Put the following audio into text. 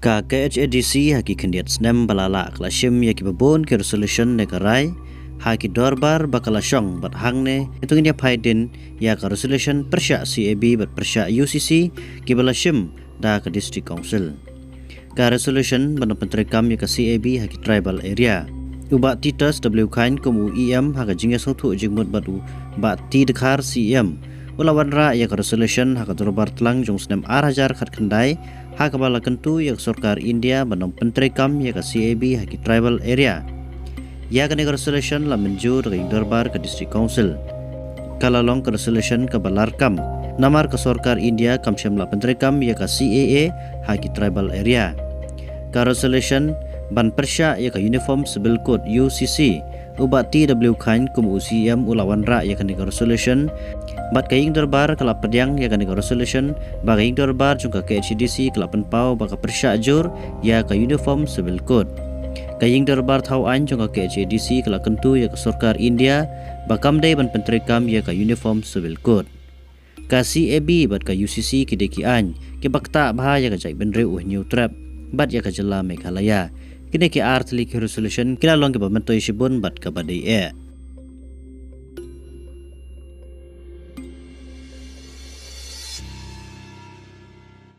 Ka KHADC haki kendiat snem balala klasim yaki babon ke resolution negarai haki dorbar bakala syong bat hangne hitungnya paidin ya ka resolution persya CAB bat persya UCC ki balashim da ka district council. Ka resolution bana pentrekam ya ka CAB haki tribal area. Uba titas W kain kum UEM haka jingya sotu jingmut batu ba ti dekhar CM. Ulawan ra ya ka resolution haka dorbar telang jong snem arajar khat kendai haka bala kentu ya Sarkar India banam pentrekam ya ka CAB haki tribal area. Ya ka resolution la menjur ka dorbar ka district council. Kala long ka resolution ka balarkam namar ka Sarkar India kam syamla pentrekam ya ka CAA haki tribal area. Ka resolution ban persya ya ka uniform civil code UCC ubat TW kain kum UCM ulawan ra ya ka resolution bat kaing dorbar kala pediang ya ka resolution ba kaing dorbar jungka KHDC kala penpau ba ka persya jur ya ka uniform civil code kaing dorbar thau an jungka KHDC kala kentu ya ka Sarkar India ba kamdai ban pentrekam ya ka uniform civil code ka CAB bat ka UCC kideki an ki bakta bah ya ka jai benre new trap bat ya ka jela Meghalaya kini ki artli ki resolution kila long ki ba mentoi shibun bat ka badai